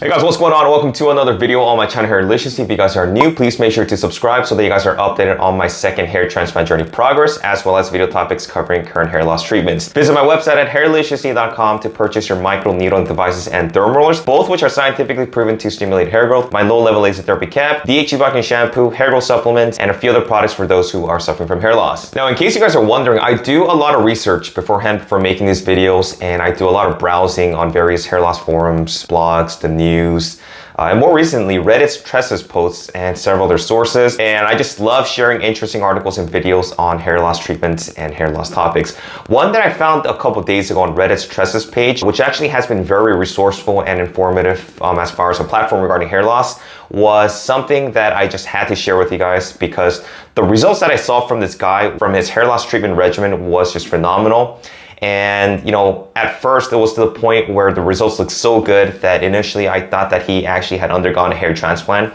Hey guys, what's going on? Welcome to another video on my channel, Hairliciously. If you guys are new, please make sure to subscribe so that you guys are updated on my second hair transplant journey progress, as well as video topics covering current hair loss treatments. Visit my website at hairliciously.com to purchase your microneedling devices and derm rollers, both which are scientifically proven to stimulate hair growth, my low-level laser therapy cap, DHE blocking shampoo, hair growth supplements, and a few other products for those who are suffering from hair loss. Now, in case you guys are wondering, I do a lot of research beforehand for making these videos, and I do a lot of browsing on various hair loss forums, blogs, the news, and more recently, Reddit's Tresses posts and several other sources. And I just love sharing interesting articles and videos on hair loss treatments and hair loss topics. One that I found a couple days ago on Reddit's Tresses page, which actually has been very resourceful and informative as far as a platform regarding hair loss, was something that I just had to share with you guys because the results that I saw from this guy from his hair loss treatment regimen was just phenomenal. And, you know, at first it was to the point where the results looked so good that initially I thought that he actually had undergone a hair transplant,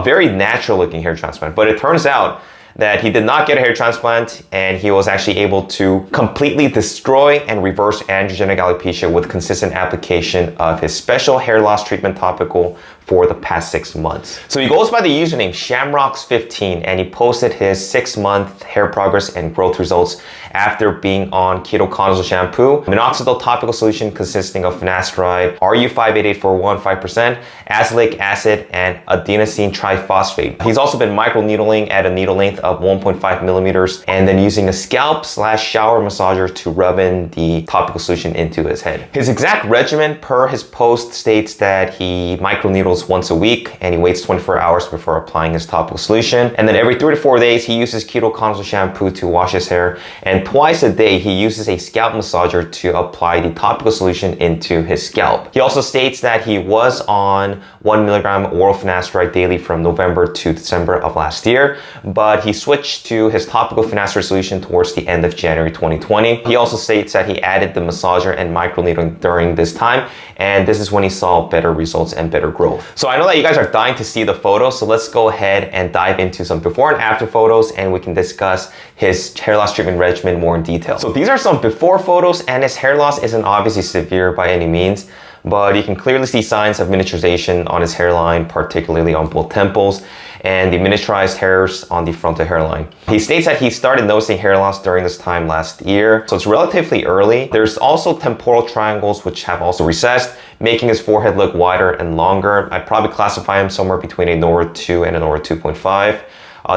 very natural looking hair transplant. But it turns out that he did not get a hair transplant and he was actually able to completely destroy and reverse androgenic alopecia with consistent application of his special hair loss treatment topical for the past 6 months. So he goes by the username Shamrocks15 and he posted his 6-month hair progress and growth results after being on Ketoconazole shampoo, Minoxidil topical solution consisting of Finasteride, RU58841 5%, azelaic acid, and adenosine triphosphate. He's also been microneedling at a needle length of 1.5 millimeters and then using a scalp/shower massager to rub in the topical solution into his head. His exact regimen per his post states that he microneedles once a week and he waits 24 hours before applying his topical solution. And then every 3 to 4 days, he uses Ketoconazole shampoo to wash his hair. And twice a day, he uses a scalp massager to apply the topical solution into his scalp. He also states that he was on 1 milligram oral finasteride daily from November to December of last year, but he switched to his topical finasteride solution towards the end of January 2020. He also states that he added the massager and microneedling during this time, and this is when he saw better results and better growth. So I know that you guys are dying to see the photos, so let's go ahead and dive into some before and after photos and we can discuss his hair loss treatment regimen more in detail. So these are some before photos, and his hair loss isn't obviously severe by any means, but you can clearly see signs of miniaturization on his hairline, particularly on both temples, and the miniaturized hairs on the frontal hairline. He states that he started noticing hair loss during this time last year, so it's relatively early. There's also temporal triangles which have also recessed, making his forehead look wider and longer. I'd probably classify him somewhere between a Nora 2 and a Nora 2.5.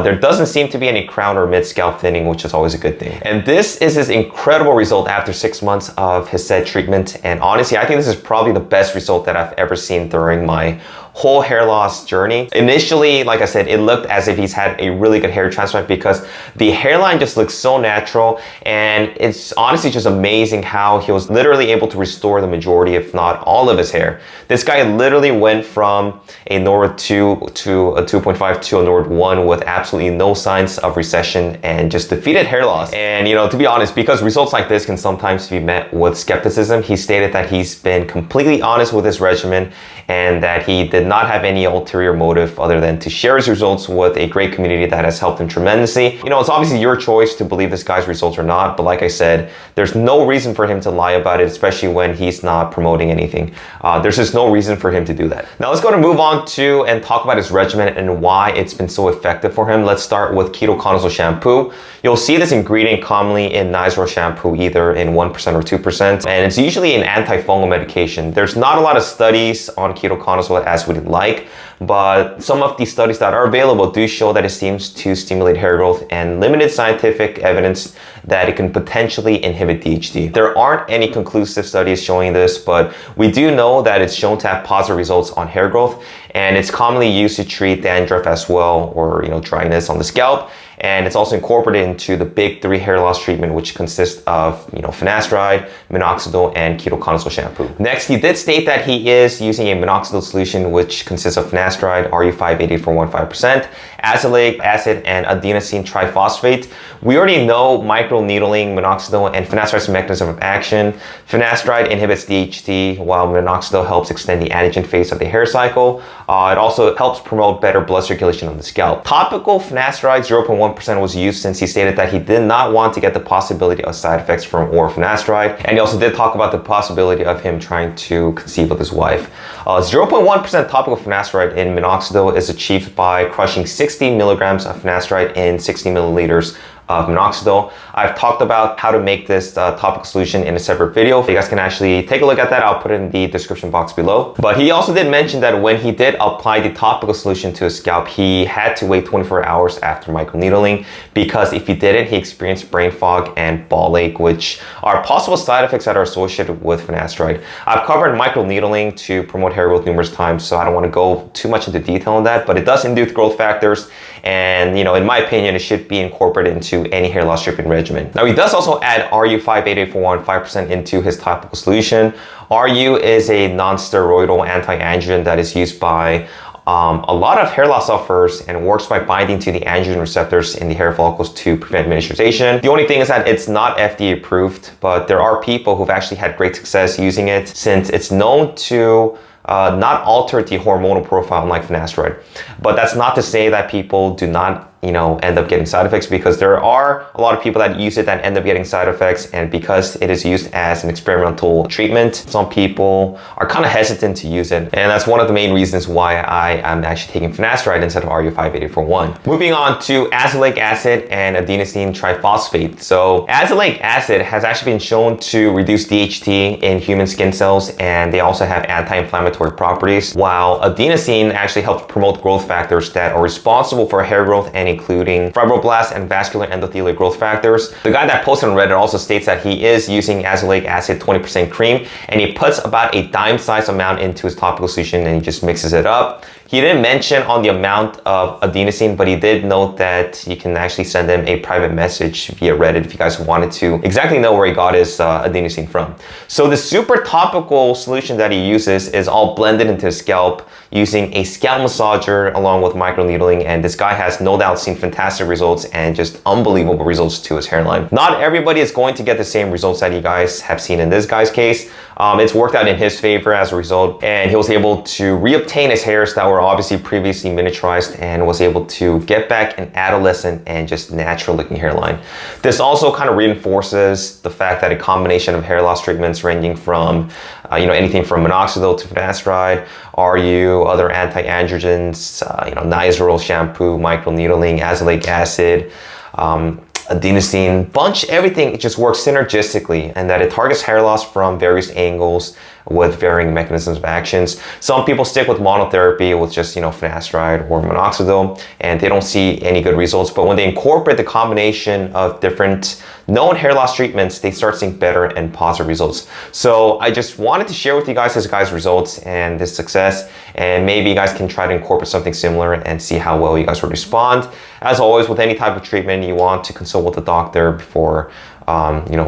There doesn't seem to be any crown or mid-scalp thinning, which is always a good thing. And this is his incredible result after 6 months of his said treatment. And honestly, I think this is probably the best result that I've ever seen during my whole hair loss journey. Initially, like I said, it looked as if he's had a really good hair transplant because the hairline just looks so natural, and it's honestly just amazing how he was literally able to restore the majority, if not all of his hair. This guy literally went from a Nora 2 to a 2.5 to a Nora 1 with absolutely no signs of recession and just defeated hair loss. And you know, to be honest, because results like this can sometimes be met with skepticism, he stated that he's been completely honest with his regimen and that he did not have any ulterior motive other than to share his results with a great community that has helped him tremendously. You know, it's obviously your choice to believe this guy's results or not, but like I said, there's no reason for him to lie about it, especially when he's not promoting anything. There's just no reason for him to do that. Now let's go to move on to and talk about his regimen and why it's been so effective for him. Let's start with Ketoconazole shampoo. You'll see this ingredient commonly in Nizoral shampoo, either in 1% or 2%, and it's usually an antifungal medication. There's not a lot of studies on Ketoconazole as we'd like, but some of the studies that are available do show that it seems to stimulate hair growth and limited scientific evidence that it can potentially inhibit DHT. There aren't any conclusive studies showing this, but we do know that it's shown to have positive results on hair growth, and it's commonly used to treat dandruff as well, or dryness on the scalp. And it's also incorporated into the big 3 hair loss treatment, which consists of, Finasteride, Minoxidil, and Ketoconazole shampoo. Next, he did state that he is using a Minoxidil solution, which consists of Finasteride, RU58841 5%, azelaic acid, and adenosine triphosphate. We already know microneedling, Minoxidil, and Finasteride's mechanism of action. Finasteride inhibits DHT, while Minoxidil helps extend the anagen phase of the hair cycle. It also helps promote better blood circulation on the scalp. Topical Finasteride 0.1 0.1% was used since he stated that he did not want to get the possibility of side effects from oral finasteride. And he also did talk about the possibility of him trying to conceive with his wife. 0.1% topical finasteride in minoxidil is achieved by crushing 60 milligrams of finasteride in 60 milliliters of minoxidil. I've talked about how to make this topical solution in a separate video. If you guys can actually take a look at that, I'll put it in the description box below. But he also did mention that when he did apply the topical solution to his scalp, he had to wait 24 hours after microneedling, because if he didn't, he experienced brain fog and ball ache, which are possible side effects that are associated with finasteride. I've covered microneedling to promote hair growth numerous times, so I don't want to go too much into detail on that, but it does induce growth factors, and in my opinion, it should be incorporated into any hair loss treatment regimen. Now, he does also add RU58841 5% into his topical solution. RU is a non-steroidal anti-androgen that is used by a lot of hair loss sufferers and works by binding to the androgen receptors in the hair follicles to prevent miniaturization. The only thing is that it's not FDA approved, but there are people who've actually had great success using it, since it's known to not alter the hormonal profile like finasteride. But that's not to say that people do not end up getting side effects, because there are a lot of people that use it that end up getting side effects. And because it is used as an experimental treatment, some people are kind of hesitant to use it. And that's one of the main reasons why I am actually taking finasteride instead of RU58841. Moving on to azelaic acid and adenosine triphosphate. So azelaic acid has actually been shown to reduce DHT in human skin cells, and they also have anti-inflammatory properties, while adenosine actually helps promote growth factors that are responsible for hair growth, and including fibroblasts and vascular endothelial growth factors. The guy that posted on Reddit also states that he is using azelaic acid 20% cream, and he puts about a dime-sized amount into his topical solution and he just mixes it up. He didn't mention on the amount of adenosine, but he did note that you can actually send him a private message via Reddit if you guys wanted to exactly know where he got his adenosine from. So the super topical solution that he uses is all blended into his scalp using a scalp massager along with microneedling, and this guy has no doubt seen fantastic results and just unbelievable results to his hairline. Not everybody is going to get the same results that you guys have seen in this guy's case. It's worked out in his favor as a result, and he was able to reobtain his hairs that were obviously previously miniaturized, and was able to get back an adolescent and just natural looking hairline. This also kind of reinforces the fact that a combination of hair loss treatments ranging from anything from minoxidil to finasteride, RU, other anti-androgens, Nizoral shampoo, microneedling, azelaic acid, adenosine, everything just works synergistically, and that it targets hair loss from various angles with varying mechanisms of actions. Some people stick with monotherapy with just finasteride or minoxidil, and they don't see any good results. But when they incorporate the combination of different known hair loss treatments, they start seeing better and positive results. So I just wanted to share with you guys this guy's results and this success, and maybe you guys can try to incorporate something similar and see how well you guys would respond. As always, with any type of treatment, you want to consult with a doctor before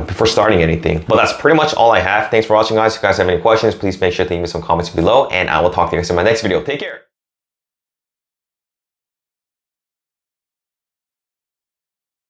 before starting anything. But that's pretty much all I have. Thanks for watching, guys. If you guys have any questions, please make sure to leave me some comments below, and I will talk to you guys in my next video. Take care.